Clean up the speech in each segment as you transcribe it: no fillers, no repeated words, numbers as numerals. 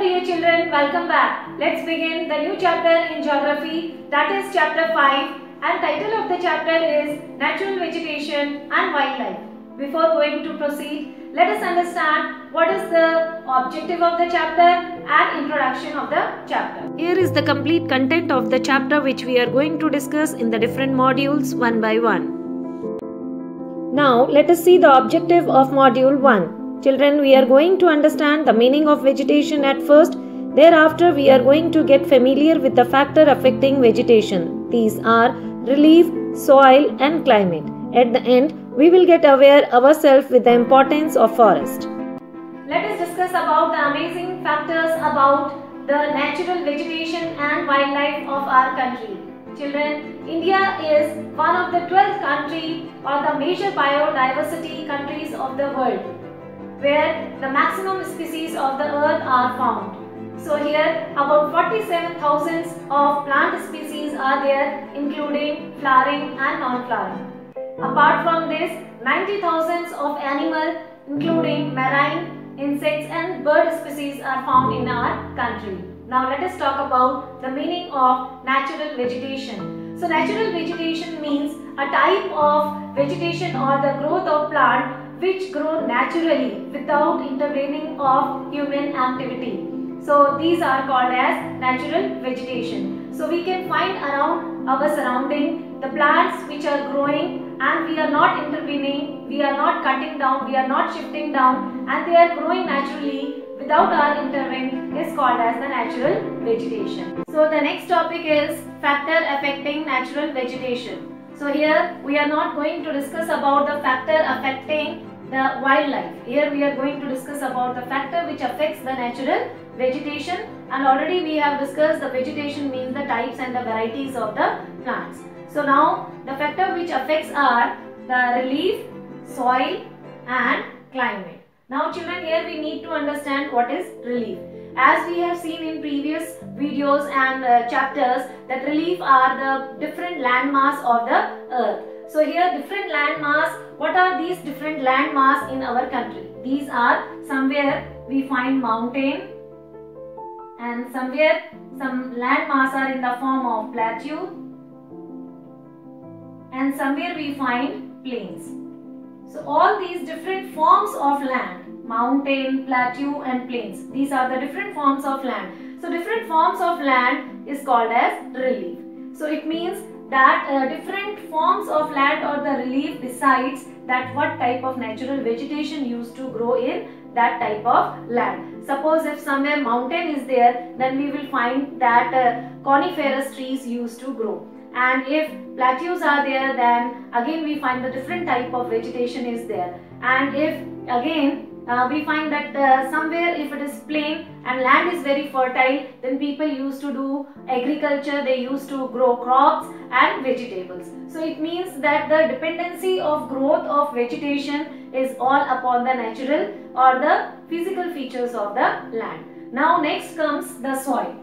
dear children, welcome back. Let's begin the new chapter in geography, that is chapter 5, and title of the chapter is Natural Vegetation and Wildlife. Before going to proceed, let us understand what is the objective of the chapter and introduction of the chapter. Here is the complete content of the chapter which we are going to discuss in the different modules one by one. Now let us see the objective of module 1. Children, we are going to understand the meaning of vegetation at first. Thereafter, we are going to get familiar with the factor affecting vegetation. These are relief, soil and climate. At the end, we will get aware ourselves with the importance of forest. Let us discuss about the amazing factors about the natural vegetation and wildlife of our country. Children, India is one of the 12th country or the major biodiversity countries of the world, where the maximum species of the earth are found. So here about 47,000 of plant species are there, including flowering and non-flowering. Apart from this, 90,000 of animal, including marine, insects and bird species are found in our country. Now let us talk about the meaning of natural vegetation. So natural vegetation means a type of vegetation or the growth of plant which grow naturally without intervening of human activity. So these are called as natural vegetation. So we can find around our surrounding the plants which are growing and we are not intervening, we are not cutting down, we are not shifting down, and they are growing naturally without our intervening is called as the natural vegetation. So the next topic is factor affecting natural vegetation. So here we are not going to discuss about the factor affecting the wildlife. Here we are going to discuss about the factor which affects the natural vegetation, and already we have discussed the vegetation means the types and the varieties of the plants. So now the factor which affects are the relief, soil and climate. Now children, here we need to understand what is relief. As we have seen in previous videos and chapters, that relief are the different landmass of the earth. So here different landmass, what are these different landmass in our country? These are somewhere we find mountain and somewhere some landmass are in the form of plateau and somewhere we find plains. So all these different forms of land, mountain, plateau and plains, these are the different forms of land. So different forms of land is called as relief. So it means that different forms of land or the relief decides that what type of natural vegetation used to grow in that type of land. Suppose if somewhere mountain is there, then we will find that coniferous trees used to grow. And if plateaus are there, then again we find the different type of vegetation is there. And if again we find that somewhere if it is plain and land is very fertile, then people used to do agriculture, they used to grow crops and vegetables. So it means that the dependency of growth of vegetation is all upon the natural or the physical features of the land. Now next comes the soil.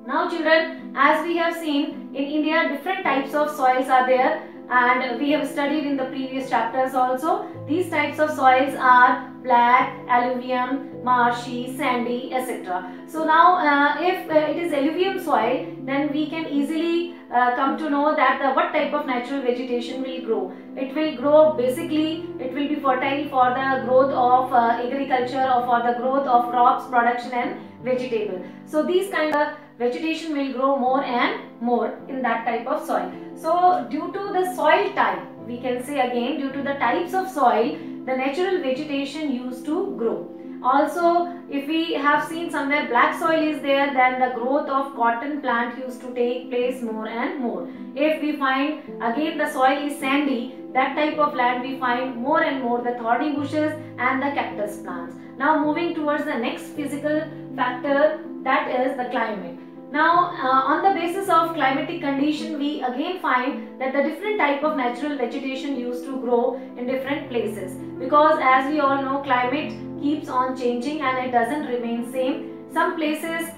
Now children, as we have seen in India, different types of soils are there, and we have studied in the previous chapters also. These types of soils are black, alluvium, marshy, sandy, etc. So now if it is alluvium soil, then we can easily come to know that what type of natural vegetation will grow. It will grow, basically it will be fertile for the growth of agriculture or for the growth of crops, production and vegetable. So these kind of vegetation will grow more and more in that type of soil. So due to the soil type, we can say again, due to the types of soil, the natural vegetation used to grow. Also, if we have seen somewhere black soil is there, then the growth of cotton plant used to take place more and more. If we find again the soil is sandy, that type of land we find more and more the thorny bushes and the cactus plants. Now moving towards the next physical factor, that is the climate. Now on the basis of climatic condition, we again find that the different type of natural vegetation used to grow in different places, because as we all know, climate keeps on changing and it doesn't remain same. Some places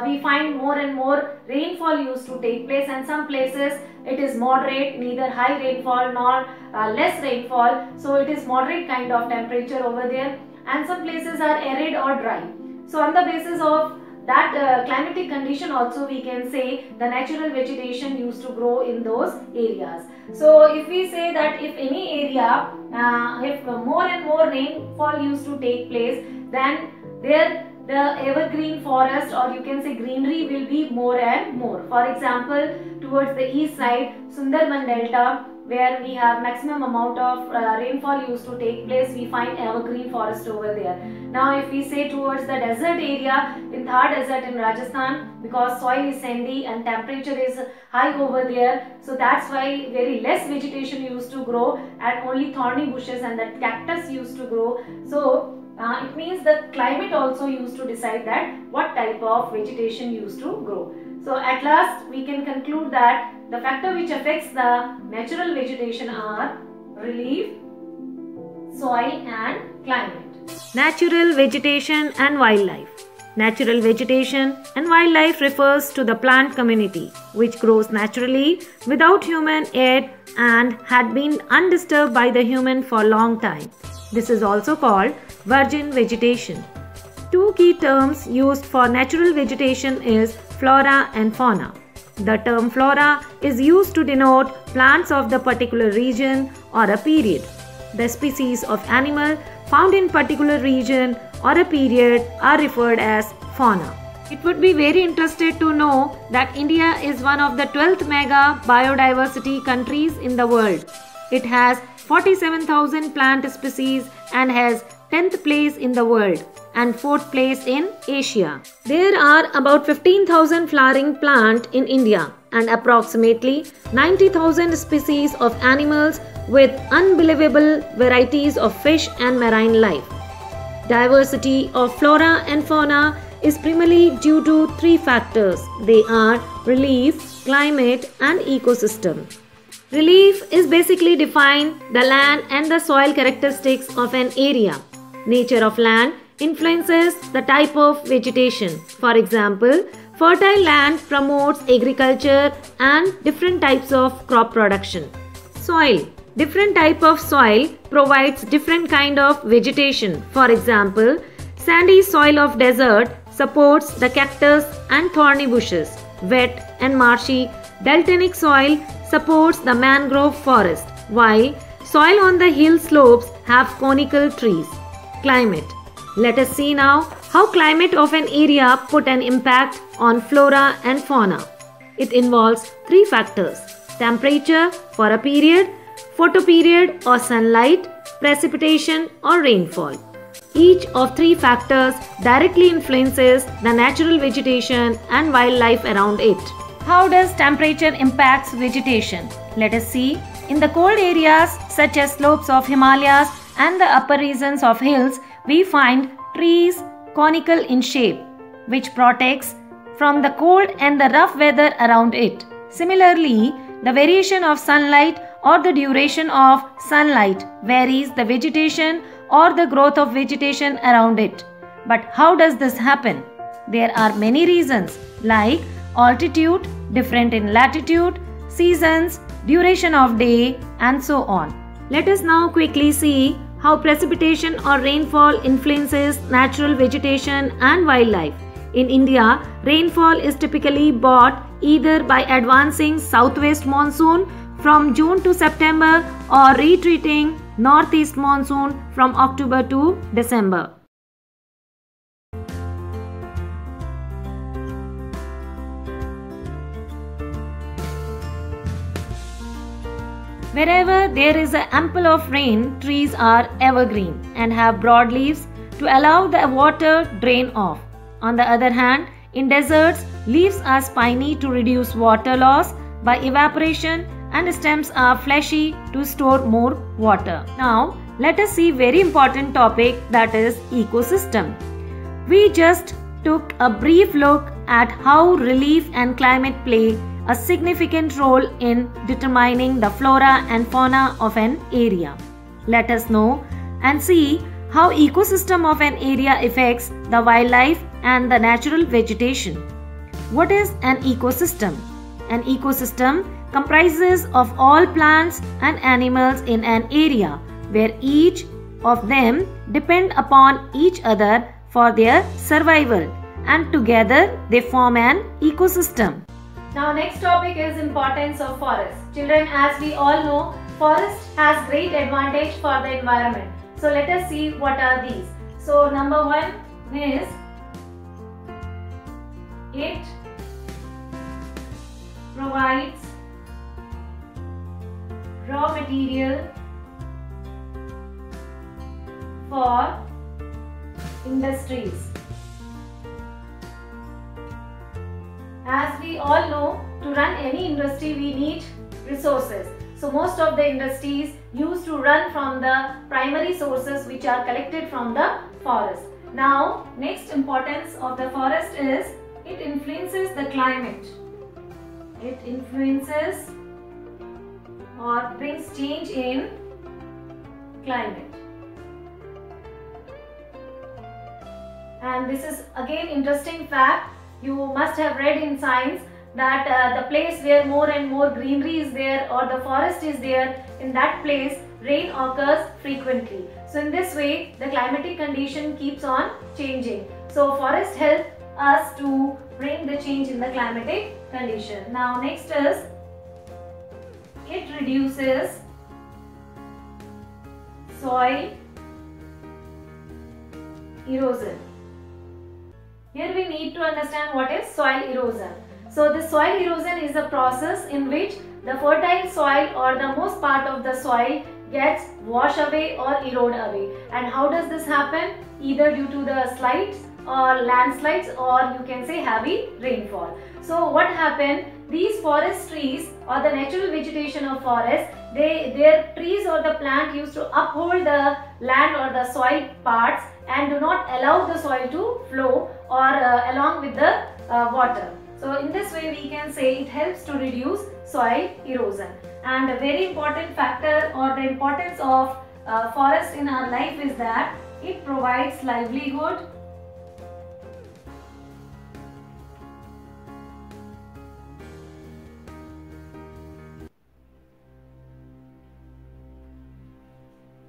we find more and more rainfall used to take place, and some places it is moderate, neither high rainfall nor less rainfall, so it is moderate kind of temperature over there, and some places are arid or dry. So on the basis of that climatic condition also we can say the natural vegetation used to grow in those areas. So if we say that if any area, if more and more rainfall used to take place, then there the evergreen forest, or you can say greenery, will be more and more. For example, towards the east side, Sundarban Delta, where we have maximum amount of rainfall used to take place, we find evergreen forest over there. Now if we say towards the desert area, in Thar Desert in Rajasthan, because soil is sandy and temperature is high over there, so that's why very less vegetation used to grow and only thorny bushes and that cactus used to grow. So it means the climate also used to decide that what type of vegetation used to grow. So at last we can conclude that the factor which affects the natural vegetation are relief, soil and climate. Natural vegetation and wildlife. Natural vegetation and wildlife refers to the plant community which grows naturally without human aid and had been undisturbed by the human for a long time. This is also called virgin vegetation. Two key terms used for natural vegetation is flora and fauna. The term flora is used to denote plants of the particular region or a period. The species of animal found in particular region or a period are referred as fauna. It would be very interested to know that India is one of the 12th mega biodiversity countries in the world. It has 47,000 plant species and has 10th place in the world and 4th place in Asia. There are about 15,000 flowering plants in India and approximately 90,000 species of animals with unbelievable varieties of fish and marine life. Diversity of flora and fauna is primarily due to three factors. They are relief, climate and ecosystem. Relief is basically defined the land and the soil characteristics of an area. Nature of land influences the type of vegetation. For example, fertile land promotes agriculture and different types of crop production. Soil. Different type of soil provides different kind of vegetation. For example, sandy soil of desert supports the cactus and thorny bushes. Wet and marshy deltaic soil supports the mangrove forest, while soil on the hill slopes have conical trees. Climate. Let us see now how climate of an area put an impact on flora and fauna. It involves three factors: temperature for a period, photoperiod or sunlight, precipitation or rainfall. Each of three factors directly influences the natural vegetation and wildlife around it. How does temperature impacts vegetation? Let us see. In the cold areas such as slopes of Himalayas and the upper regions of hills, we find trees conical in shape, which protects from the cold and the rough weather around it. Similarly, the variation of sunlight or the duration of sunlight varies the vegetation or the growth of vegetation around it. But how does this happen? There are many reasons like altitude, different in latitude, seasons, duration of day and so on. Let us now quickly see how precipitation or rainfall influences natural vegetation and wildlife. In India, rainfall is typically brought either by advancing southwest monsoon from June to September or retreating northeast monsoon from October to December. Wherever there is an ample of rain, trees are evergreen and have broad leaves to allow the water drain off. On the other hand, in deserts, leaves are spiny to reduce water loss by evaporation and stems are fleshy to store more water. Now, let us see very important topic, that is ecosystem. We just took a brief look at how relief and climate play a significant role in determining the flora and fauna of an area. Let us know and see how ecosystem of an area affects the wildlife and the natural vegetation. What is an ecosystem? An ecosystem comprises of all plants and animals in an area where each of them depend upon each other for their survival, and together they form an ecosystem. Now next topic is importance of forest. Children, as we all know, forest has great advantage for the environment. So let us see what are these. So number one is it provides raw material for industries. As we all know, to run any industry we need resources. So most of the industries used to run from the primary sources which are collected from the forest. Now next importance of the forest is it influences the climate. It influences or brings change in climate. And this is again interesting fact. You must have read in science that the place where more and more greenery is there or the forest is there, in that place rain occurs frequently. So in this way the climatic condition keeps on changing. So forest help us to bring the change in the climatic condition. Now next is it reduces soil erosion. Here we need to understand what is soil erosion. So the soil erosion is a process in which the fertile soil or the most part of the soil gets washed away or erode away. And how does this happen? Either due to the slides or landslides, or you can say heavy rainfall. So what happened? These forest trees or the natural vegetation of forest, their trees or the plant used to uphold the land or the soil parts and do not allow the soil to flow or along with the water. So in this way we can say it helps to reduce soil erosion. And a very important factor or the importance of forest in our life is that it provides livelihood,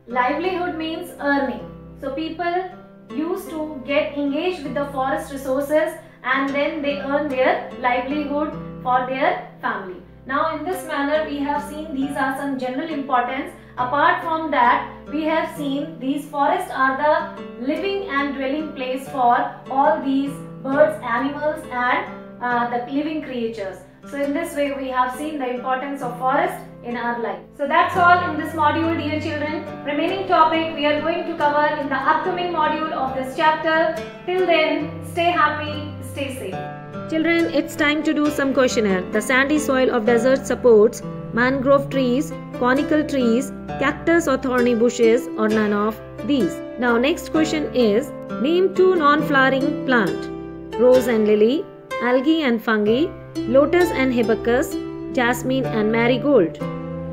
livelihood means earning. So people used to get engaged with the forest resources and then they earn their livelihood for their family. Now in this manner we have seen these are some general importance. Apart from that, we have seen these forests are the living and dwelling place for all these birds, animals and the living creatures. So in this way we have seen the importance of forest in our life. So that's all in this module, dear children. Remaining topic we are going to cover in the upcoming module of this chapter. Till then, stay happy, stay safe. Children, it's time to do some questionnaire. The sandy soil of desert supports mangrove trees, conical trees, cactus or thorny bushes, or none of these. Now next question is, name two non-flowering plant. Rose and lily, algae and fungi, lotus and hibiscus, jasmine and marigold.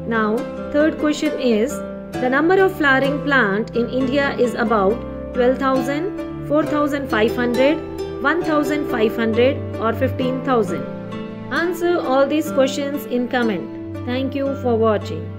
Now third question is, the number of flowering plant in India is about 12,000, 4,500, 1,500 or 15,000. Answer all these questions in comment. Thank you for watching.